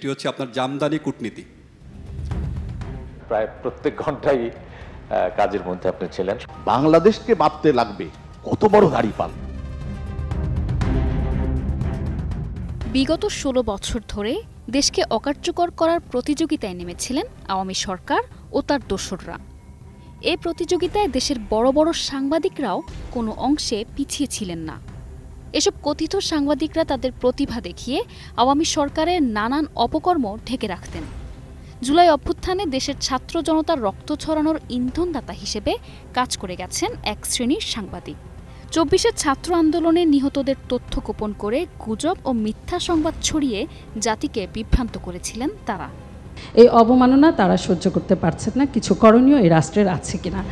একটি হচ্ছে আপনার জামদানি কূটনীতি। প্রায় প্রত্যেক ঘন্টায় কাজের মধ্যে আপনি ছিলেন। বাংলাদেশকে ভাবতে লাগবে কত বড় গাড়ি পান। বিগত ১৬ বছর ধরে দেশকে অকার্যকর করার প্রতিযোগিতায় নেমেছিলেন আওয়ামী সরকার ও তার দোসররা। এ প্রতিযোগিতায় দেশের বড় বড় সাংবাদিকরাও কোনো অংশে পিছিয়ে ছিলেন না। এসব কথিত সাংবাদিকরা তাদের প্রতিভা দেখিয়ে আওয়ামী সরকারের নানান অপকর্ম ঢেকে রাখতেন। জুলাই অভ্যুত্থানে দেশের ছাত্র জনতার রক্ত ছড়ানোর ইন্ধনদাতা হিসেবে কাজ করে গেছেন এক শ্রেণীর সাংবাদিক। ২৪-এর ছাত্র আন্দোলনে নিহতদের তথ্য গোপন করে গুজব ও মিথ্যা সংবাদ ছড়িয়ে জাতিকে বিভ্রান্ত করেছিলেন তারা। এই অবমাননা তারা সহ্য করতে পারছেন না। কিছু করণীয় এই রাষ্ট্রের আছে কিনা।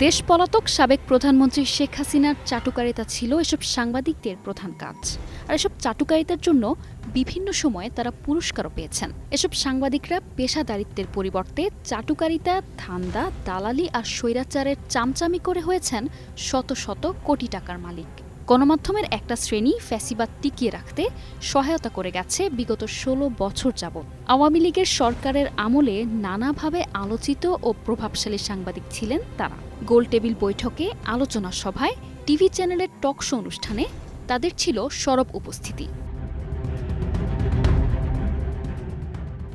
দেশ পলাতক সাবেক প্রধানমন্ত্রী শেখ হাসিনার চাটুকারিতা ছিল এসব সাংবাদিকদের প্রধান কাজ। আর এসব চাটুকারিতার জন্য বিভিন্ন সময়ে তারা পুরস্কারও পেয়েছেন। এসব সাংবাদিকরা পেশাদারিত্বের পরিবর্তে চাটুকারিতা, ধান্দা, দালালি আর স্বৈরাচারের চামচামি করে হয়েছেন শত শত কোটি টাকার মালিক। গণমাধ্যমের একটা শ্রেণী ফ্যাসিবাদ টিকিয়ে রাখতে সহায়তা করে গেছে বিগত ১৬ বছর যাবৎ। আওয়ামী লীগের সরকারের আমলে নানাভাবে আলোচিত ও প্রভাবশালী সাংবাদিক ছিলেন তারা। গোল টেবিল বৈঠকে, আলোচনা সভায়, টিভি চ্যানেলের টক শো অনুষ্ঠানে তাদের ছিল সরব উপস্থিতি।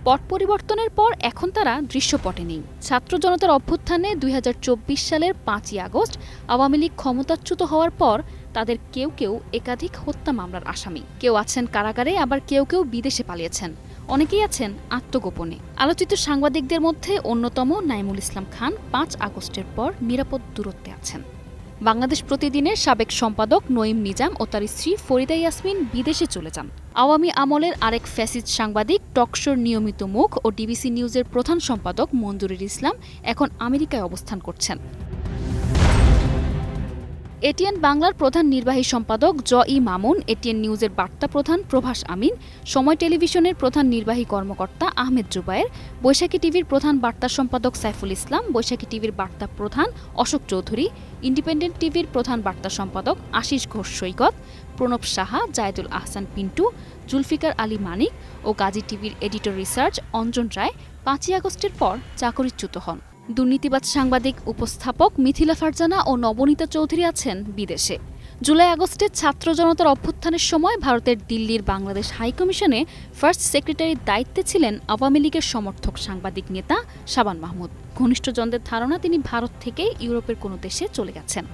পট পরিবর্তনের পর এখন তারা দৃশ্যপটে নেই। ছাত্র জনতার অভ্যুত্থানে ২০২৪ সালের ৫ই আগস্ট আওয়ামী লীগ ক্ষমতাচ্যুত হওয়ার পর তাদের কেউ কেউ একাধিক হত্যা মামলার আসামি, কেউ আছেন কারাগারে, আবার কেউ কেউ বিদেশে পালিয়েছেন, অনেকেই আছেন আত্মগোপনে। আলোচিত সাংবাদিকদের মধ্যে অন্যতম নাইমুল ইসলাম খান ৫ আগস্টের পর নিরাপদ দূরত্বে আছেন। বাংলাদেশ প্রতিদিনের সাবেক সম্পাদক নঈম নিজাম ও তার স্ত্রী ফরিদা ইয়াসমিন বিদেশে চলে যান। আওয়ামী আমলের আরেক ফ্যাসিস্ট সাংবাদিক, টকশোর নিয়মিত মুখ ও ডিবিসি নিউজের প্রধান সম্পাদক মঞ্জুরুল ইসলাম এখন আমেরিকায় অবস্থান করছেন। এটিএন বাংলার প্রধান নির্বাহী সম্পাদক ই মামুন, এটিএন নিউজের বার্তা প্রধান প্রভাস আমিন, সময় টেলিভিশনের প্রধান নির্বাহী কর্মকর্তা আহমেদ জুবায়ের, বৈশাখী টিভির প্রধান বার্তা সম্পাদক সাইফুল ইসলাম, বৈশাখী টিভির বার্তা প্রধান অশোক চৌধুরী, ইন্ডিপেন্ডেন্ট টিভির প্রধান বার্তা সম্পাদক আশিস ঘোষ সৈকত, প্রণব সাহা, জায়েদুল আহসান পিন্টু, জুলফিকার আলী মানিক ও গাজী টিভির এডিটর রিসার্চ অঞ্জন রায় ৫ই আগস্টের পর চাকরিচ্যুত হন। দুর্নীতিবাজ সাংবাদিক উপস্থাপক মিথিলা ফারজানা ও নবনীতা চৌধুরী আছেন বিদেশে। জুলাই আগস্টে ছাত্র জনতার অভ্যুত্থানের সময় ভারতের দিল্লির বাংলাদেশ হাইকমিশনে ফার্স্ট সেক্রেটারির দায়িত্বে ছিলেন আওয়ামী লীগের সমর্থক সাংবাদিক নেতা শাবান মাহমুদ। ঘনিষ্ঠজনদের ধারণা তিনি ভারত থেকে ইউরোপের কোনো দেশে চলে গেছেন।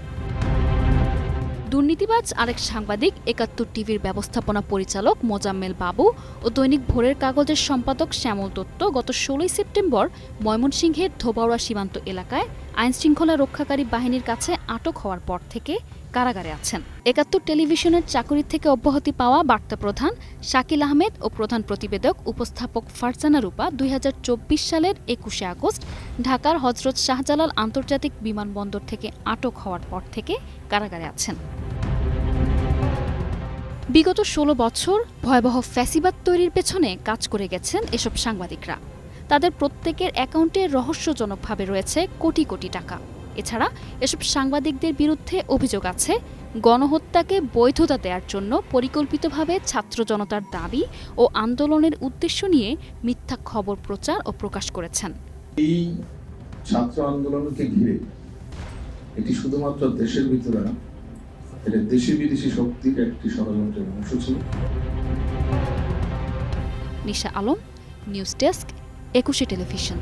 দুর্নীতিবাজ আরেক সাংবাদিক ৭১ টিভির ব্যবস্থাপনা পরিচালক মোজাম্মেল বাবু ও দৈনিক ভোরের কাগজের সম্পাদক শ্যামল দত্ত গত ১৬ই সেপ্টেম্বর ময়মনসিংহের ধোবাউড়া সীমান্ত এলাকায় আইনশৃঙ্খলা রক্ষাকারী বাহিনীর কাছে আটক হওয়ার পর থেকে কারাগারে আছেন। ৭১ টেলিভিশনের চাকরি থেকে অব্যাহতি পাওয়া বার্তা প্রধান শাকিল আহমেদ ও প্রধান প্রতিবেদক উপস্থাপক ফারজানা রূপা ২০২৪ সালের ২১শে আগস্ট ঢাকার হজরত শাহজালাল আন্তর্জাতিক বিমানবন্দর থেকে আটক হওয়ার পর থেকে কারাগারে আছেন। বিগত ১৬ বছর ভয়াবহ ফ্যাসিবাদ তৈরির পেছনে কাজ করে গেছেন এসব সাংবাদিকরা। তাদের প্রত্যেকের অ্যাকাউন্টে রহস্যজনকভাবে রয়েছে কোটি কোটি টাকা। এছাড়া এসব সাংবাদিকদের বিরুদ্ধে অভিযোগ আছে গণহত্যাকে বৈধতা দেওয়ার জন্য পরিকল্পিতভাবে ছাত্র জনতার দাবি ও আন্দোলনের উদ্দেশ্য নিয়ে মিথ্যা খবর প্রচার ও প্রকাশ করেছেন। এই ছাত্র আন্দোলনকে ঘিরে এটি শুধুমাত্র দেশের ভিতরে না, এটা দেশি বিদেশি শক্তির একটি ষড়যন্ত্রের অংশ ছিল। নিশা আলম, নিউজ ডেস্ক, ২১শে টেলিভিশন।